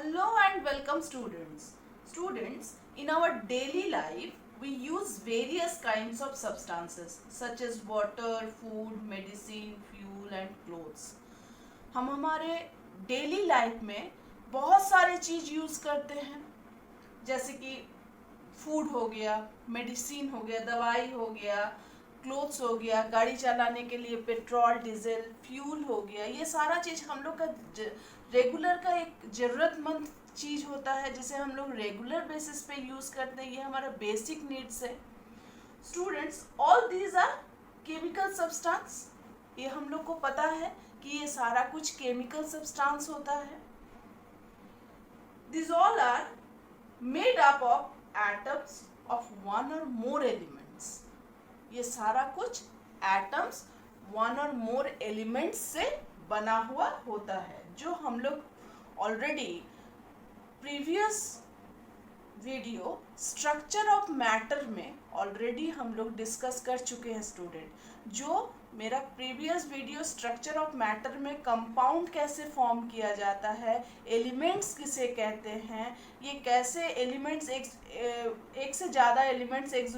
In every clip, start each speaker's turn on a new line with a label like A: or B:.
A: Hello and welcome students. Students, in our daily life, we use various kinds of substances such as water, food, medicine, fuel and clothes. हम हमारे daily life में बहुत सारे चीज़ use करते हैं, जैसे कि फूड हो गया, मेडिसिन हो गया, दवाई हो गया, क्लोथ्स हो गया, गाड़ी चलाने के लिए पेट्रोल, डीजल, फ्यूल हो गया। ये सारा चीज़ हम लोग का रेगुलर का एक ज़रूरतमंद चीज़ होता है जिसे हम लोग रेगुलर बेसिस पे यूज़ करते हैं। ये हमारा बेसिक नीड्स है। Students, all these are chemical substance. ये हम लोग को पता है कि ये सारा कुछ केमिकल सब्सटेंस होता है। These all are made up of atoms of one or more elements. ये सारा कुछ atoms one or more elements से बना हुआ होता है, जो हम लोग already previous video structure of matter में ऑलरेडी हम लोग डिस्कस कर चुके हैं स्टूडेंट। जो मेरा previous video structure of matter में कंपाउंड कैसे फॉर्म किया जाता है, एलिमेंट्स किसे कहते हैं, ये कैसे एलिमेंट्स एक से ज़्यादा एलिमेंट्स एक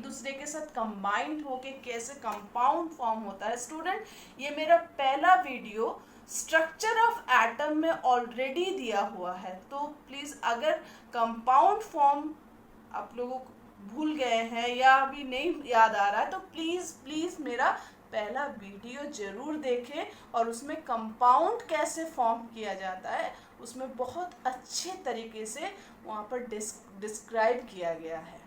A: दूसरे के साथ कंबाइंड होके कैसे कंपाउंड फॉर्म होता है। स्टूडेंट, ये मेरा पहला वीडियो स्ट्रक्चर ऑफ एटम में ऑलरेडी दिया हुआ है, तो प्लीज़ अगर कंपाउंड फॉर्म आप लोगों को भूल गए हैं या अभी नहीं याद आ रहा है तो प्लीज़ मेरा पहला वीडियो ज़रूर देखें और उसमें कंपाउंड कैसे फॉर्म किया जाता है उसमें बहुत अच्छे तरीके से वहाँ पर डिस्क्राइब किया गया है।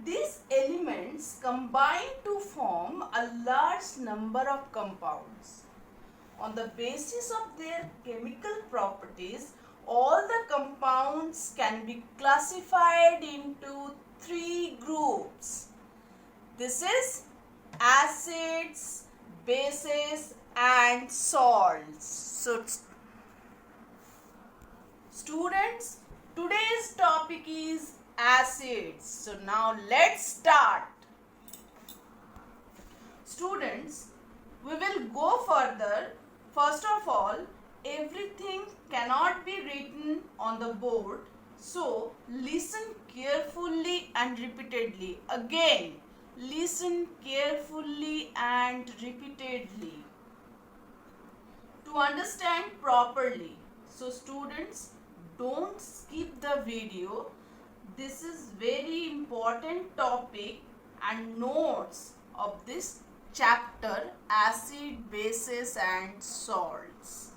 A: These elements combine to form a large number of compounds. On the basis of their chemical properties, all the compounds can be classified into three groups. This is acids, bases and salts. So students, today's topic is acids. So now let's start. Students, we will go further. First of all, everything cannot be written on the board, so listen carefully and repeatedly. Again, listen carefully and repeatedly to understand properly. So students, don't skip the video. This is very important topic and notes of this chapter, acid, bases and salts.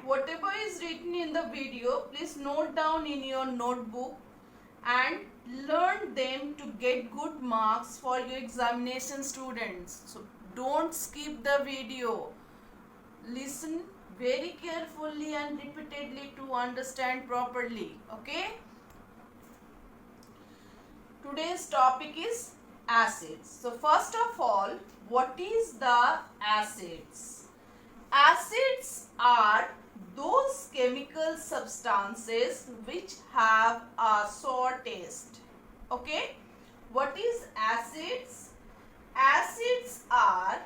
A: Whatever is written in the video, please note down in your notebook and learn them to get good marks for your examination, students. So don't skip the video. Listen very carefully and repeatedly to understand properly. Okay? Today's topic is acids. So first of all, what is the acids? Acids are those chemical substances which have a sour taste. Okay? What is acids? Acids are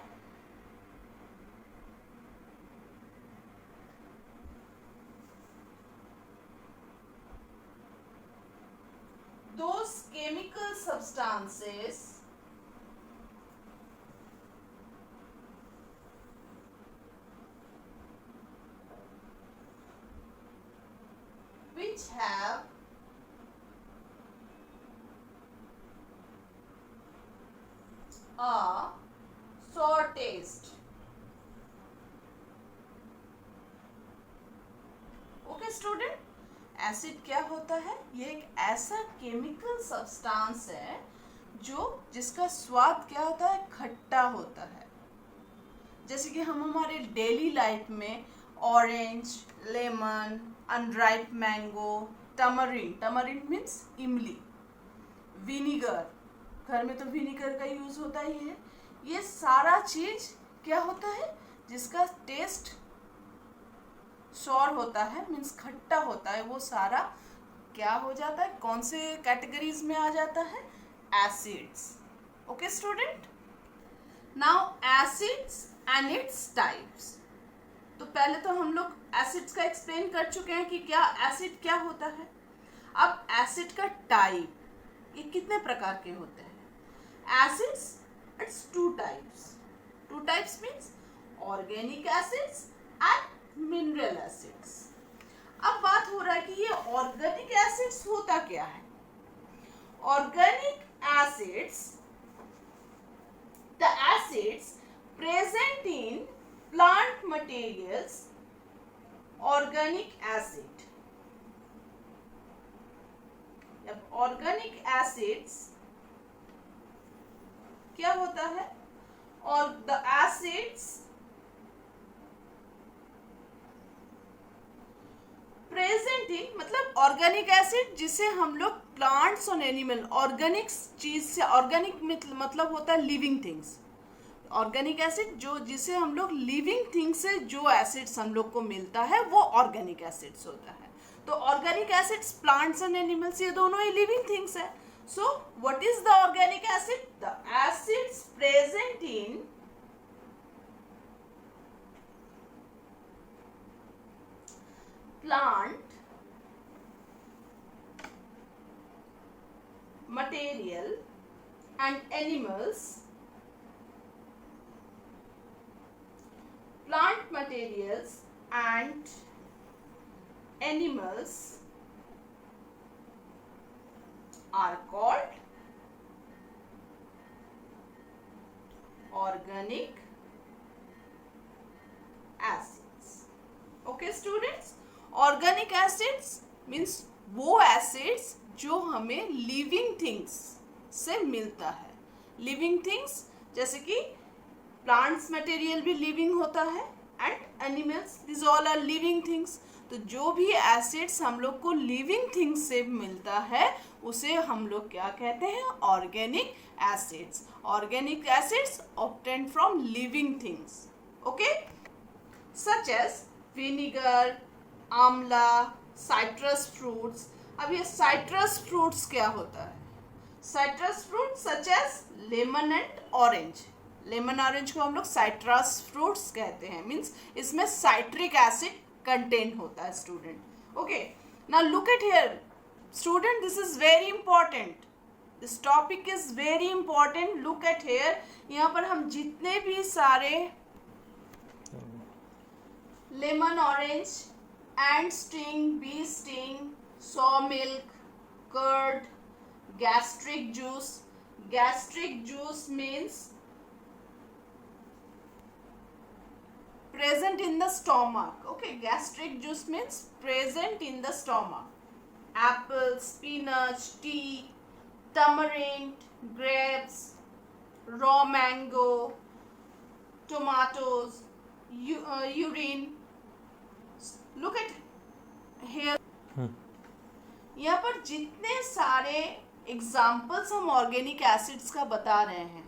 A: those chemical substances which have a sour taste. Okay student, acid क्या होता है? ये एक ऐसा chemical substance है जिसका स्वाद क्या होता है? खट्टा होता है। जैसे कि हम हमारे डेली लाइफ में orange, lemon, unripe mango, tamarind means इमली, विनीगर, घर में तो विनीगर का यूज होता ही है। ये सारा चीज क्या होता है? जिसका टेस्ट सॉर होता है, मीन्स खट्टा होता है, वो सारा क्या हो जाता है? कौन से कैटेगरीज में आ जाता है? Acids. Okay student, now acids and its types. तो पहले तो हम लोग एसिड्स का एक्सप्लेन कर चुके हैं कि क्या एसिड क्या होता है। अब एसिड का टाइप, ये कितने प्रकार के होते हैं। Acids it's two types means organic acids and mineral acids. अब बात हो रहा है कि ये ऑर्गेनिक एसिड्स होता क्या है। Organic acids, the acids present in plant materials, organic acid. अब ऑर्गेनिक एसिड्स क्या होता है, और द एसिड्स प्रेजेंट इन, मतलब ऑर्गेनिक एसिड जिसे हम लोग प्लांट्स और एनिमल, ऑर्गेनिक चीज से, ऑर्गेनिक मतलब होता है लिविंग थिंग्स। ऑर्गेनिक एसिड जो जिसे हम लोग लिविंग थिंग्स से जो एसिड्स हम लोग को मिलता है वो ऑर्गेनिक एसिड्स होता है। तो organic acids plants and animals ये दोनों ही लिविंग थिंग्स है। So what is the organic acid, the acids present in plant material and animals, plant materials and animals are called organic acids. Okay students, organic acids means वो acids जो हमें living things से मिलता है। Living things जैसे कि plants material भी living होता है and animals, this all are living things. तो जो भी एसिड्स हम लोग को लिविंग थिंग्स से मिलता है उसे हम लोग क्या कहते हैं, organic acids. Organic acids obtained from living things, okay, such as vinegar, amla, citrus fruits. अब ये साइट्रस फ्रूट्स क्या होता है, citrus fruit such as lemon and orange. Lemon orange को हम लोग साइट्रस फ्रूट्स कहते हैं, मीन्स इसमें साइट्रिक एसिड कंटेंट होता है student. Okay, now look at here student, this is very important, this topic is very important. Look at here, यहाँ पर हम जितने भी सारे lemon orange, ant sting, bee sting, saw milk, curd, gastric juice. Gastric juice means present in the stomach. Okay, gastric juice means present in the stomach. Apple, spinach, tea, tamarind, grapes, raw mango, tomatoes, urine. Look at here. यहाँ पर जितने सारे examples हम organic acids का बता रहे हैं,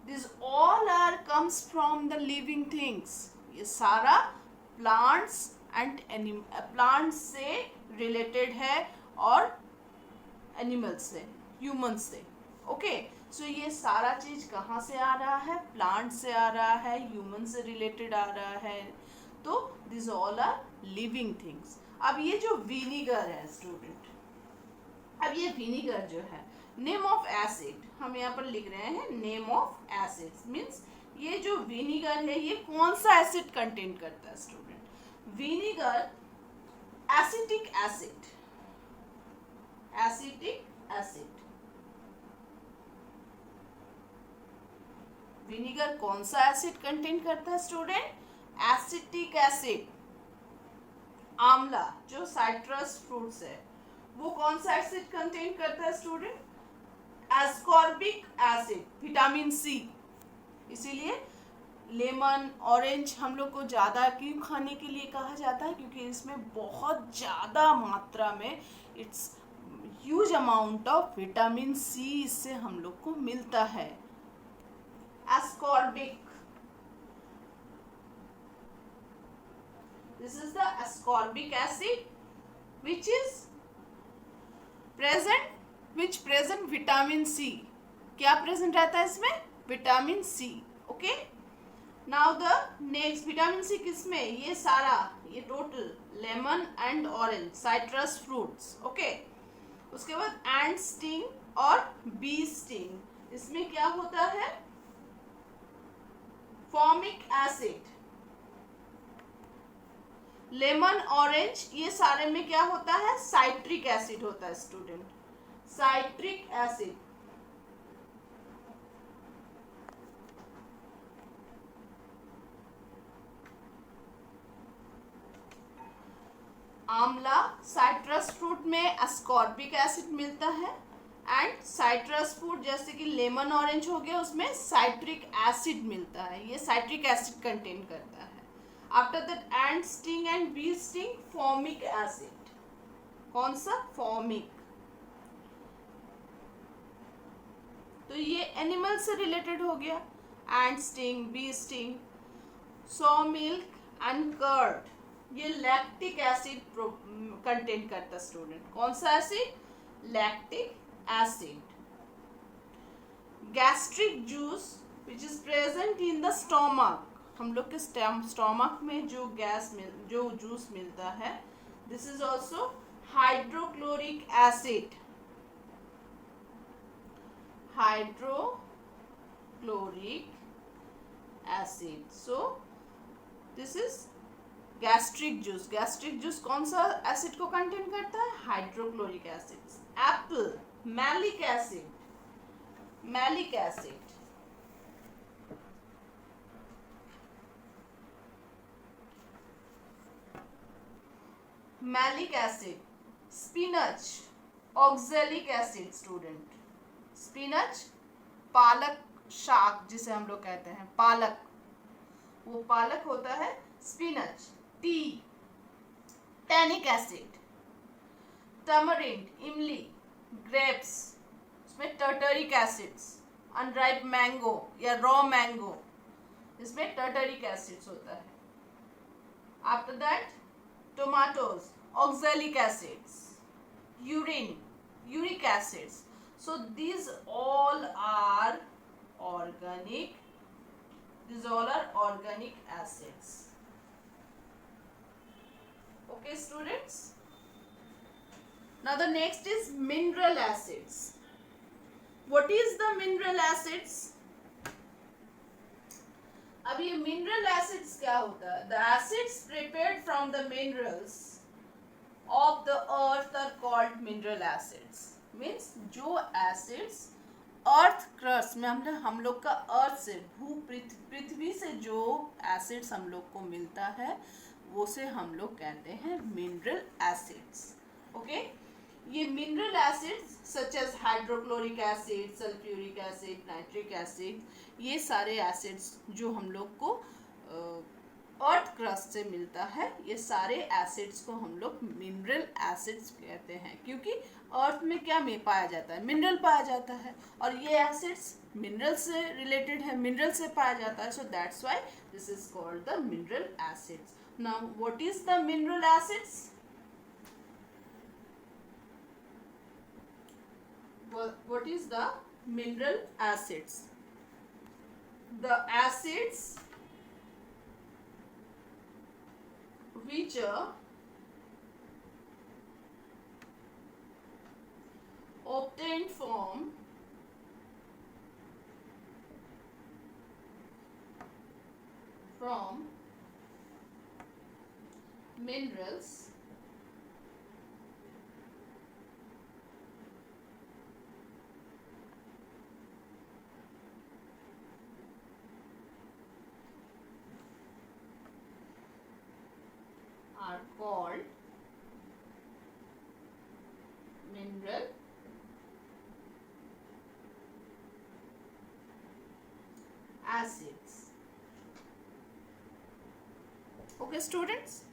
A: this all are comes from the living things. ये सारा प्लांट्स एंड प्लांट्स से रिलेटेड है और एनिमल्स से, ह्यूमंस से। ओके, सो ये सारा चीज कहाँ से आ रहा है, प्लांट से आ रहा है, ह्यूमन से रिलेटेड आ रहा है। तो this all are living things. अब ये जो विनीगर है स्टूडेंट, अब ये विनीगर जो है, नेम ऑफ एसिड हम यहाँ पर लिख रहे हैं, नेम ऑफ एसिड मीन्स ये जो विनीगर है ये कौन सा एसिड कंटेन करता है student. Vinegar acetic acid, acetic acid. Vinegar कौन सा एसिड कंटेन करता है स्टूडेंट, एसिटिक एसिड। आंवला जो साइट्रस फ्रूट्स है वो कौन सा एसिड कंटेन करता है student, ascorbic acid, vitamin C. इसीलिए लेमन ऑरेंज हम लोग को ज़्यादा क्यों खाने के लिए कहा जाता है, क्योंकि इसमें बहुत ज़्यादा मात्रा में it's huge amount of vitamin C इससे हम लोग को मिलता है। Ascorbic, this is the ascorbic acid which is present vitamin C। क्या प्रेजेंट रहता है इसमें, vitamin C. Okay, now the next vitamin C किसमें, ये सारा, ये total lemon and orange citrus fruits, okay. उसके बाद एंड स्टिंग और बी स्टिंग, इसमें क्या होता है, फॉर्मिक एसिड। लेमन ऑरेंज ये सारे में क्या होता है, साइट्रिक एसिड होता है स्टूडेंट, साइट्रिक एसिड। आंवला साइट्रस फ्रूट में एस्कॉर्बिक एसिड मिलता है, एंड साइट्रस फ्रूट जैसे कि लेमन ऑरेंज हो गया उसमें साइट्रिक एसिड मिलता है, ये साइट्रिक एसिड कंटेन करता है। After that ant sting and bee sting formic acid, कौन सा, फॉर्मिक। तो ये एनिमल से रिलेटेड हो गया, ant sting, bee sting. So milk and curd, ये लैक्टिक एसिड कंटेन करता स्टूडेंट, कौन सा acid, lactic acid. Gastric juice which is present in the stomach, हम लोग के स्टोमक में जो जो जूस मिलता है, this is also hydrochloric acid, hydrochloric acid. So this is gastric juice. Gastric juice कौन सा एसिड को कंटेन करता है, hydrochloric acid. Apple, malic acid, malic acid. Malic acid. Spinach, oxalic acid student, spinach, पालक शाक जिसे हम लोग कहते हैं, पालक, वो पालक होता है spinach. Tea, tannic acid. Tamarind, इमली, ग्रेप्स, उसमें टर्टरिक एसिड्स। अनराइप मैंगो या रॉ मैंगो, इसमें टर्टरिक एसिड्स होता है। After that tomatoes, oxalic acids, urine, uric acids. So these all are organic, these all are organic acids. Okay students, now the next is mineral acids. What is the mineral acids? अब ये mineral acids क्या होता है, the acids prepared from the minerals of the earth are called mineral acids. Means जो acids earth crust में हम लोग का अर्थ से, पृथ्वी से जो एसिड्स हम लोग को मिलता है वो से हम लोग कहते हैं मिनरल एसिड्स, ओके। ये mineral acids such as hydrochloric acid, sulphuric acid, nitric acid, ये सारे एसिड्स जो हम लोग को अर्थ क्रस्ट से मिलता है, ये सारे एसिड्स को हम लोग मिनरल एसिड्स कहते हैं, क्योंकि अर्थ में क्या में पाया जाता है, मिनरल पाया जाता है, और ये एसिड्स मिनरल से रिलेटेड है, मिनरल से पाया जाता है। So that's why this is called the mineral acids. Now what is the mineral acids? What is the mineral acids? The acids which are obtained from minerals are called mineral acids. Okay students,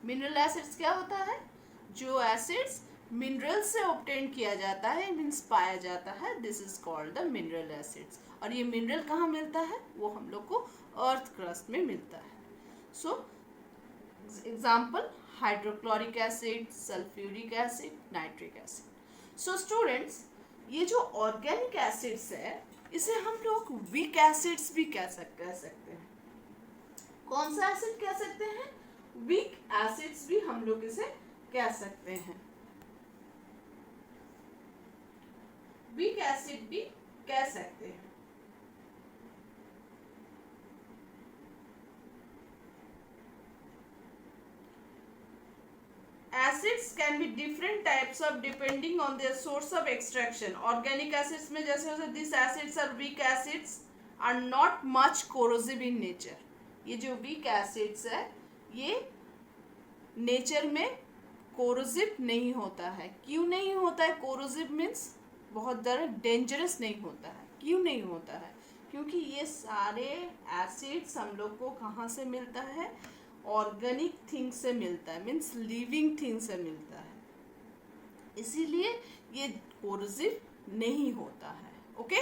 A: mineral acids क्या होता है? जो acids mineral से obtain किया जाता है, means पाया जाता है, this is called the mineral acids. और ये मिनरल कहाँ मिलता है? वो हम लोग को अर्थ क्रस्ट में मिलता है। So example hydrochloric acid, sulphuric acid, nitric acid. So students, ये जो ऑर्गेनिक एसिड्स है इसे हम लोग वीक एसिड्स भी कह सकते हैं। कौन सा एसिड कह सकते हैं? वीक एसिड्स भी हम लोग इसे कह सकते हैं, वीक एसिड भी कह सकते हैं। Acids can be different types of depending on their source of extraction. Organic acids में जैसे these acids are weak acids are not much corrosive in nature. ये जो weak acids है ये नेचर में कोरोसिव नहीं होता है। क्यों नहीं होता है? कोरोसिव मीन्स बहुत ज़्यादा डेंजरस नहीं होता है। क्यों नहीं होता है? क्योंकि ये सारे एसिड्स हम लोग को कहाँ से मिलता है? ऑर्गेनिक थिंग से मिलता है, मीन्स लिविंग थिंग से मिलता है, इसीलिए ये कोरोसिव नहीं होता है। Okay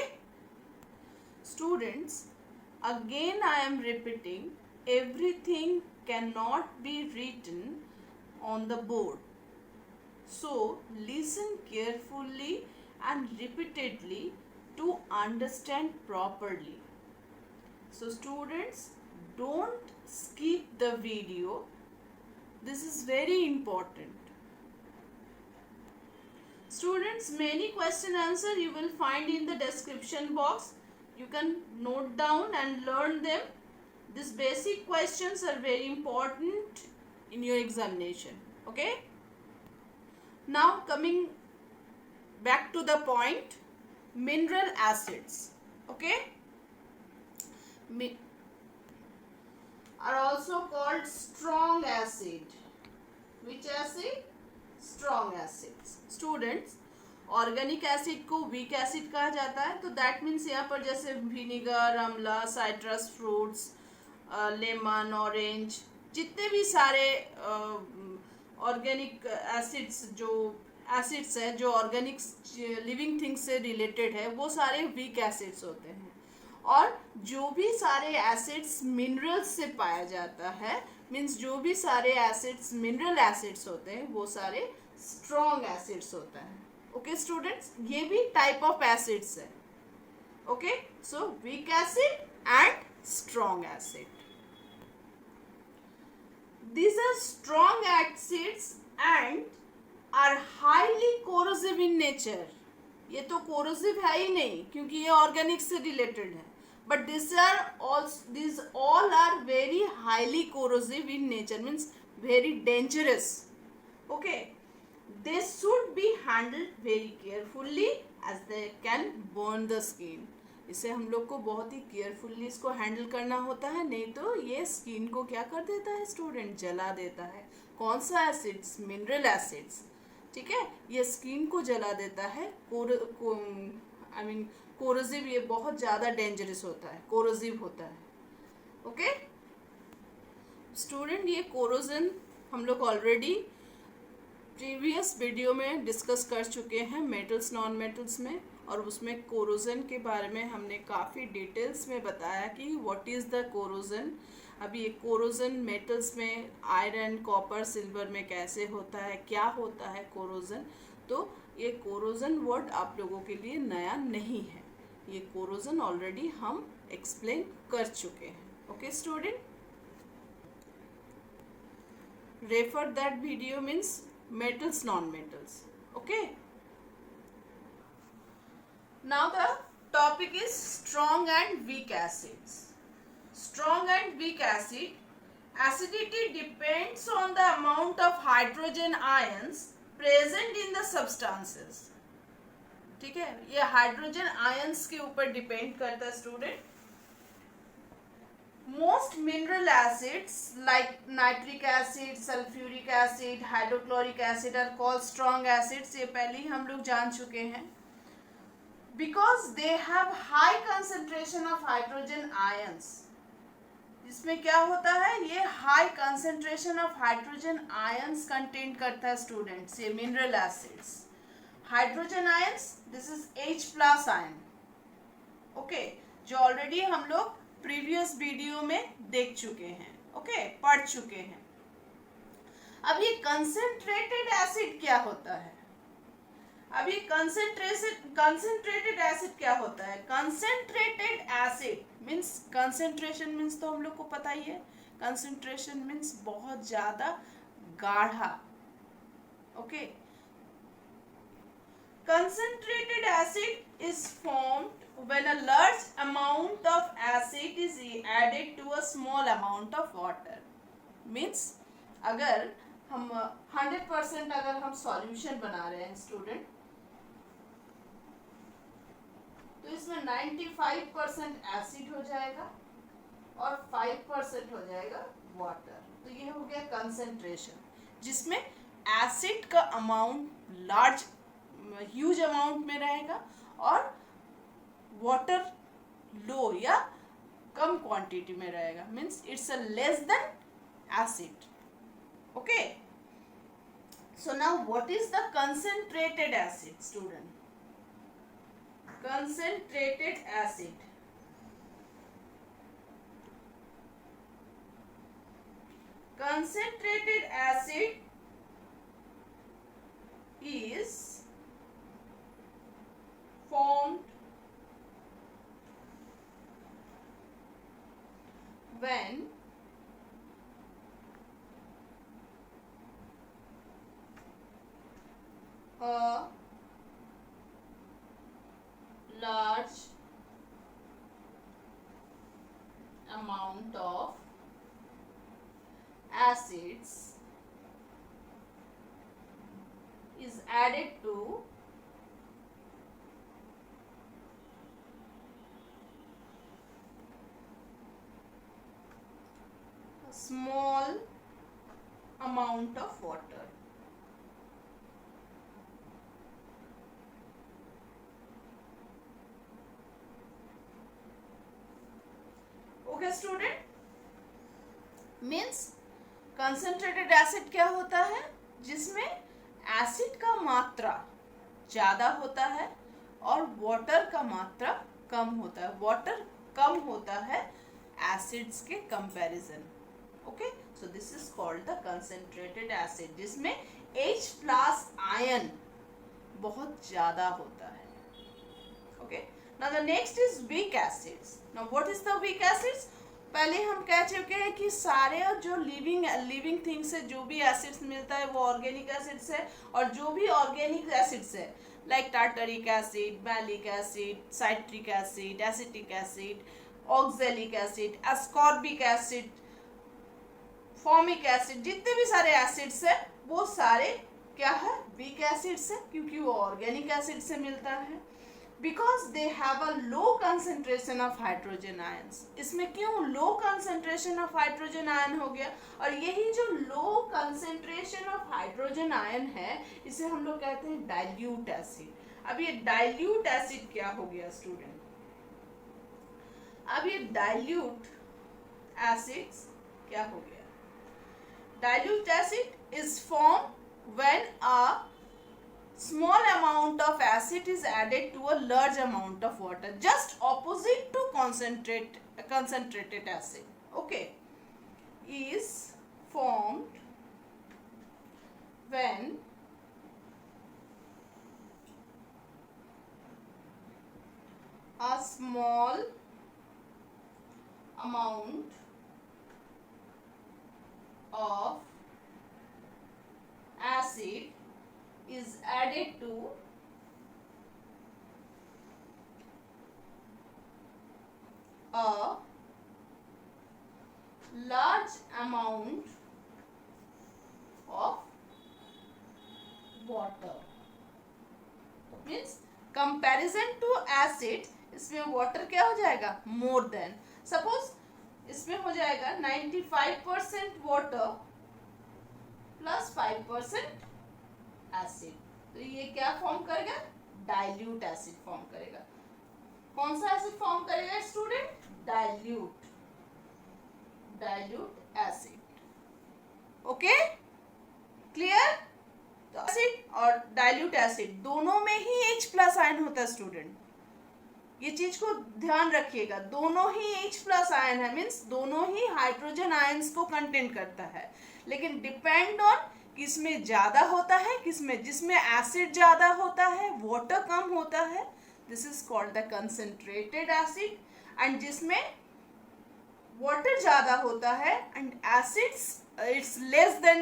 A: students, again I am repeating, everything cannot be written on the board, so listen carefully and repeatedly to understand properly. So students, don't skip the video, this is very important. Students, many question answer you will find in the description box, you can note down and learn them. These basic questions are very important in your examination. Okay, now coming back to the point, mineral acids, okay, are also called strong acid. Which acid? Strong acids. Students, organic acid को weak acid कहा जाता है, तो that means यहाँ पर जैसे vinegar, आंवला, citrus fruits, lemon, orange, जितने भी सारे ऑर्गेनिक एसिड्स जो एसिड्स है जो ऑर्गेनिक लिविंग थिंग्स से रिलेटेड है वो सारे वीक एसिड्स होते हैं। और जो भी सारे एसिड्स मिनरल्स से पाया जाता है, मीन्स जो भी सारे एसिड्स मिनरल एसिड्स होते हैं वो सारे स्ट्रॉन्ग एसिड्स होता है। ओके स्टूडेंट्स, ये भी टाइप ऑफ एसिड्स है। Okay, so weak acid and strong acid. These are strong acids and are highly corrosive in nature. ये तो corrosive है ही नहीं क्योंकि ये organic से related है, but these all are very highly corrosive in nature, means very dangerous. Okay, they should be handled very carefully as they can burn the skin. इसे हम लोग को बहुत ही केयरफुली इसको हैंडल करना होता है, नहीं तो ये स्किन को क्या कर देता है स्टूडेंट? जला देता है। कौन सा एसिड्स? मिनरल एसिड्स, ठीक है, ये स्किन को जला देता है। कोरोसिव, ये बहुत ज़्यादा डेंजरस होता है, कोरोसिव होता है। ओके स्टूडेंट, ये कोरोजन हम लोग ऑलरेडी प्रीवियस वीडियो में डिस्कस कर चुके हैं मेटल्स नॉन मेटल्स में, और उसमें कोरोजन के बारे में हमने काफ़ी डिटेल्स में बताया कि व्हाट इज़ द कोरोजन। अभी ये कोरोजन मेटल्स में आयरन, कॉपर, सिल्वर में कैसे होता है, क्या होता है कोरोजन, तो ये कोरोजन वर्ड आप लोगों के लिए नया नहीं है, ये कोरोजन ऑलरेडी हम एक्सप्लेन कर चुके हैं। Okay student, refer that video, means metals non-metals. Okay, now the topic is strong and weak acids. Strong and weak acid, acidity depends on the amount of hydrogen ions present in the substances. ठीक है, ये hydrogen ions के ऊपर depend करता है student. Most mineral acids like nitric acid, sulfuric acid, hydrochloric acid are called strong acids. ये पहले ही हम लोग जान चुके हैं। Because they have high concentration of hydrogen ions. इसमें क्या होता है? ये high concentration of hydrogen ions contain करता है स्टूडेंट्स, ये mineral acids. Hydrogen ions, this is H plus ion. Okay, जो ऑलरेडी हम लोग प्रीवियस वीडियो में देख चुके हैं, ओके, पढ़ चुके हैं। अब ये कंसेंट्रेटेड एसिड क्या होता है? अब ये कंसेंट्रेटेड एसिड क्या होता है? Concentrated acid means, concentration means तो हम लोग को पता ही है, कंसेंट्रेशन मीन्स बहुत ज्यादा गाढ़ा। Okay, concentrated acid is formed when a large amount of acid is added to a small amount of water. Means अगर हम 100% अगर हम सॉल्यूशन बना रहे हैं स्टूडेंट, तो इसमें 95% एसिड हो जाएगा और 5% हो जाएगा वाटर। तो ये हो गया कंसेंट्रेशन, जिसमें एसिड का अमाउंट लार्ज ह्यूज अमाउंट में रहेगा और वाटर लो या कम क्वांटिटी में रहेगा। Means it's a less than acid. Okay, so now what is the concentrated acid student? Concentrated acid, concentrated acid is formed when a large amount of acids is added to a small amount of water. Okay student, means concentrated acid क्या होता है? जिसमें acid का मात्रा ज़्यादा होता है और वाटर का मात्रा कम होता है। वाटर कम होता है एसिड्स के comparison. Okay, so this is called the concentrated acid, जिसमें H प्लस आयन बहुत ज़्यादा होता है। Okay, now the next is weak acids. Now what is the weak acids? पहले हम कह चुके हैं कि सारे जो लिविंग थिंग्स से जो भी एसिड्स मिलता है वो ऑर्गेनिक एसिड्स है, और जो भी ऑर्गेनिक एसिड्स है like tartaric acid, malic acid, citric acid, acetic acid, oxalic acid, ascorbic acid, formic acid, जितने भी सारे एसिड्स है वो सारे क्या है? वीक एसिड्स है, क्योंकि वो ऑर्गेनिक एसिड से मिलता है। Because they have a low concentration of hydrogen ions. इसमें क्यों low concentration of hydrogen ion हो गया? और यही जो low concentration of hydrogen ion है, इसे हम लोग कहते हैं डाइल्यूट एसिड। अब ये डाइल्यूट एसिड क्या हो गया स्टूडेंट? अब ये डाइल्यूट एसिड्स क्या हो गया? Dilute acid is form when a small amount of acid is added to a large amount of water, just opposite to concentrated acid. Okay, is formed when a small amount of acid is added to a large amount of water. Means comparison to acid, इसमें water क्या हो जाएगा? more than. Suppose इसमें हो जाएगा 95% water plus 5% acid, तो ये क्या फॉर्म करेगा? डाइल्यूट एसिड फॉर्म करेगा। कौन सा एसिड फॉर्म करेगा student? Dilute acid. Okay, clear? तो एसिड और डाइल्यूट एसिड दोनों में ही H प्लस आयन होता है स्टूडेंट, ये चीज को ध्यान रखिएगा। दोनों ही H प्लस आयन है, मीन्स दोनों ही हाइड्रोजन आयन्स को कंटेन करता है, लेकिन डिपेंड ऑन किसमें ज़्यादा होता है, किसमें जिसमें एसिड ज़्यादा होता है, वाटर कम होता है, this is called the concentrated acid. And जिसमें वाटर ज़्यादा होता है and acids it's less than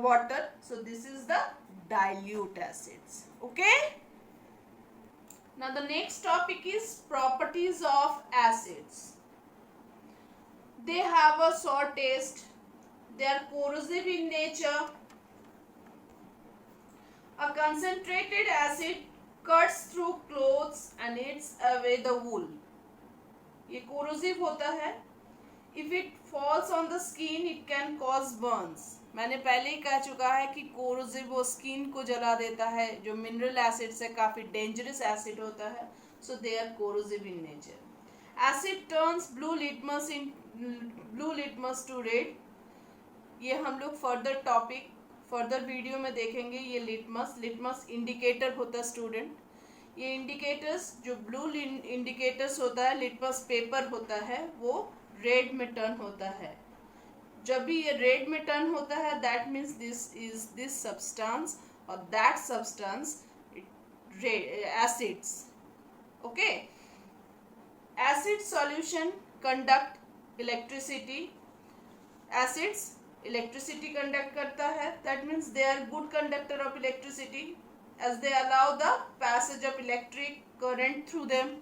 A: water, so this is the dilute acids. Okay, now the next topic is properties of acids. They have a sour taste, they are corrosive in nature. A concentrated acid cuts through clothes and eats away the wool. ये corrosive होता है. If it falls on the skin, it can cause burns. मैंने पहले ही कह चुका है कि corrosive वो स्किन को जला देता है, जो मिनरल एसिड से काफ़ी डेंजरस एसिड होता है. So they are corrosive in nature. Acid turns blue litmus to red. ये हम लोग फर्दर वीडियो में देखेंगे. ये लिटमस इंडिकेटर होता है स्टूडेंट. ये इंडिकेटर्स जो ब्लू इंडिकेटर्स होता है, लिटमस पेपर होता है, वो रेड में टर्न होता है. जब भी ये रेड में टर्न होता है, दैट मीन्स दिस सब्सटेंस और that substance acids. Okay, acid solution conduct electricity. Acids electricity conduct करता है. That means they are good conductor of electricity as they allow the passage of electric current through them.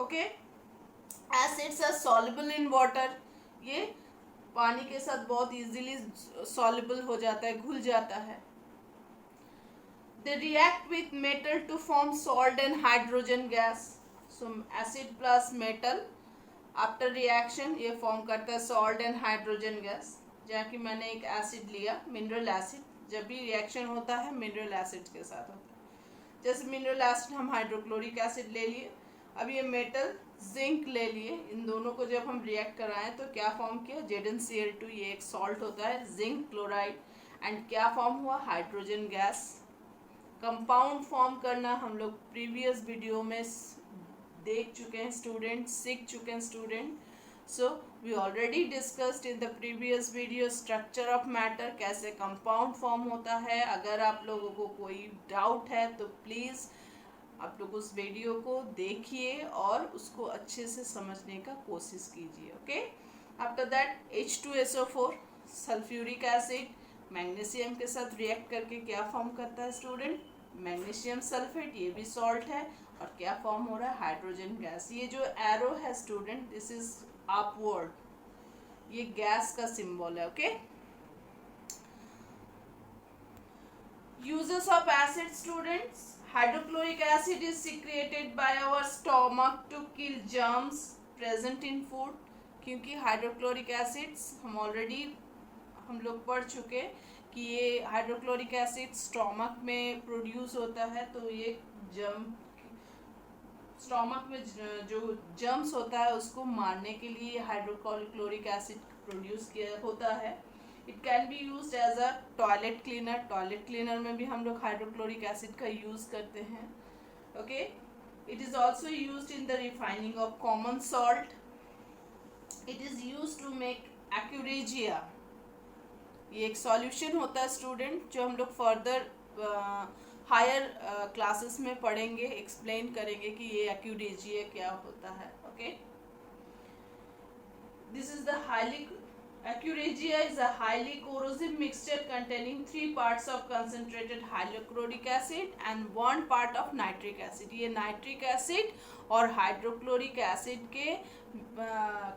A: Okay, acids are soluble in water. ये पानी के साथ बहुत easily soluble हो जाता है, घुल जाता है. They react with metal to form salt and hydrogen gas. So acid plus metal after reaction ये फॉर्म करता है सॉल्ट एंड हाइड्रोजन गैस. जहाँ कि मैंने एक एसिड लिया, मिनरल एसिड. जब भी रिएक्शन होता है मिनरल एसिड के साथ होता है. जैसे मिनरल एसिड हम हाइड्रोक्लोरिक एसिड ले लिए, अब ये मेटल जिंक ले लिए. इन दोनों को जब हम रिएक्ट कराएं तो क्या फॉर्म किया, ZnCl2. ये एक सॉल्ट होता है, जिंक क्लोराइड. एंड क्या फॉर्म हुआ, हाइड्रोजन गैस. कंपाउंड फॉर्म करना हम लोग प्रीवियस वीडियो में देख चुके हैं स्टूडेंट, सीख चुके हैं student. So we already discussed in the previous video structure of matter, कैसे कंपाउंड फॉर्म होता है. अगर आप लोगों को कोई डाउट है तो प्लीज़ आप लोग उस वीडियो को देखिए और उसको अच्छे से समझने का कोशिश कीजिए. Okay, after that H2SO4 sulphuric acid magnesium के साथ रिएक्ट करके क्या फॉर्म करता है स्टूडेंट, मैग्नीशियम सल्फेट. ये भी सॉल्ट है और क्या फॉर्म हो रहा है, हाइड्रोजन गैस. ये जो एरो है स्टूडेंट, दिस इज अपवर्ड, ये गैस का सिंबल है. Okay, uses of acid students. Hydrochloric acid is secreted by our stomach to kill germs present in food. क्योंकि हाइड्रोक्लोरिक एसिड्स हम लोग पढ़ चुके कि ये हाइड्रोक्लोरिक एसिड स्टोमक में प्रोड्यूस होता है. तो ये स्टोमक में जो जर्म्स होता है उसको मारने के लिए हाइड्रोक्लोरिक एसिड प्रोड्यूस किया होता है. It can be use as a toilet cleaner. Toilet cleaner में भी हम लोग हाइड्रोक्लोरिक एसिड का यूज़ करते हैं. Okay, it is also use in the refining of common salt. It is use to make aqua regia. ये एक सॉल्यूशन होता है स्टूडेंट, जो हम लोग फर्दर हायर क्लासेस में पढ़ेंगे, एक्सप्लेन करेंगे कि ये एक्यूरेजिया क्या होता है. Okay, this is the highly Acurregia is a highly corrosive mixture containing 3 parts of concentrated hydrochloric acid and 1 part of nitric acid. ये नाइट्रिक एसिड और हाइड्रोक्लोरिक एसिड के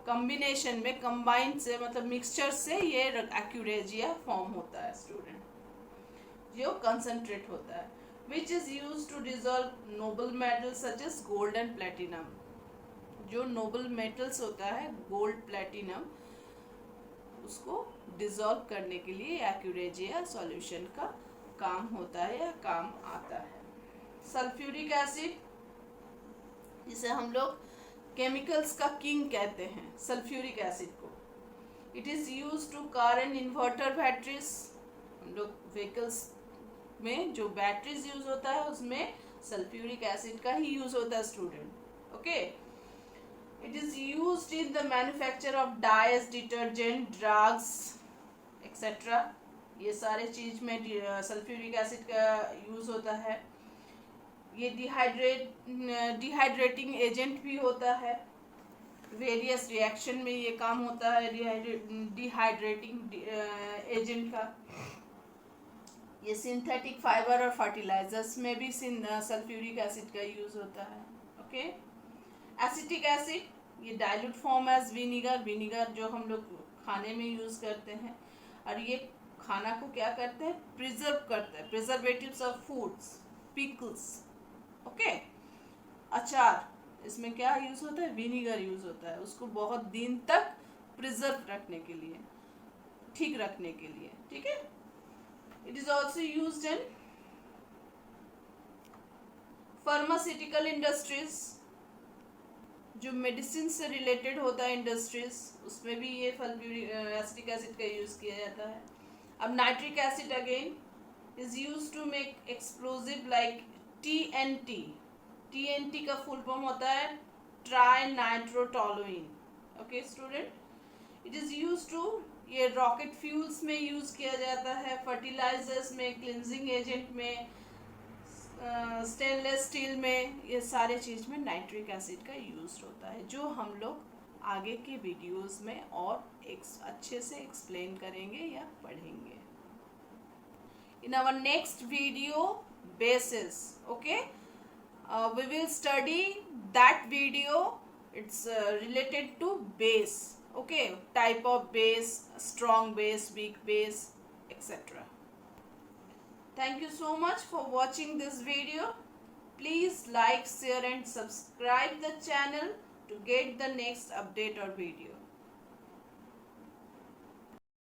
A: कॉम्बिनेशन में, कंबाइन से मतलब मिक्सचर से ये एक्यूरेजिया फॉर्म होता है स्टूडेंट, जो कंसनट्रेट होता है. Which is use to dissolve noble metals such as gold and platinum. जो नोबल मेटल्स होता है, गोल्ड, प्लेटिनम, उसको डिसॉल्व करने के लिए एक्यूरेजिया सॉल्यूशन का काम होता है या काम आता है. सल्फ्यूरिक एसिड, जिसे हम लोग केमिकल्स का किंग कहते हैं, सल्फ्यूरिक एसिड को. It is use to car and inverter batteries. हम लोग व्हीकल्स में जो बैटरीज यूज होता है उसमें सल्फ्यूरिक एसिड का ही यूज होता है student. Okay, it is used in the manufacture of dyes, detergent, drugs, etc. ये सारे चीज में सल्फ्यूरिक एसिड का यूज होता है। ये डिहाइड्रेटिंग एजेंट भी होता है, वेरियस रिएक्शन में ये काम होता है डिहाइड्रेटिंग एजेंट का। ये सिंथेटिक फाइबर और फर्टिलाइजर्स में भी सल्फ्यूरिक एसिड का यूज होता है। ओके, एसिटिक एसिड ये डाइल्यूट फॉर्म एज विनीगर जो हम लोग खाने में यूज करते हैं, और ये खाना को क्या करते हैं, प्रिजर्व करते हैं, preservatives of foods, pickles. Okay, अचार, इसमें क्या यूज होता है, विनीगर यूज होता है, उसको बहुत दिन तक प्रिजर्व रखने के लिए, ठीक रखने के लिए। ठीक है, it is also used in pharmaceutical industries, जो मेडिसिन से रिलेटेड होता है इंडस्ट्रीज, उसमें भी ये एसिटिक एसिड का यूज किया जाता है। अब nitric acid again is use to make explosive like TNT। TNT का फुल फॉर्म होता है trinitrotoluene. Okay student, it is use to, ये रॉकेट फ्यूल्स में यूज किया जाता है, फर्टिलाइजर्स में, क्लिनजिंग एजेंट में, स्टेनलेस स्टील में, ये सारे चीज में नाइट्रिक एसिड का यूज होता है, जो हम लोग आगे के वीडियोस में और अच्छे से एक्सप्लेन करेंगे या पढ़ेंगे in our next video bases. Okay, we will study that video. It's related to base. Okay, type of base, strong base, weak base, etc. Thank you so much for watching this video. Please like, share and subscribe the channel to get the next update or video.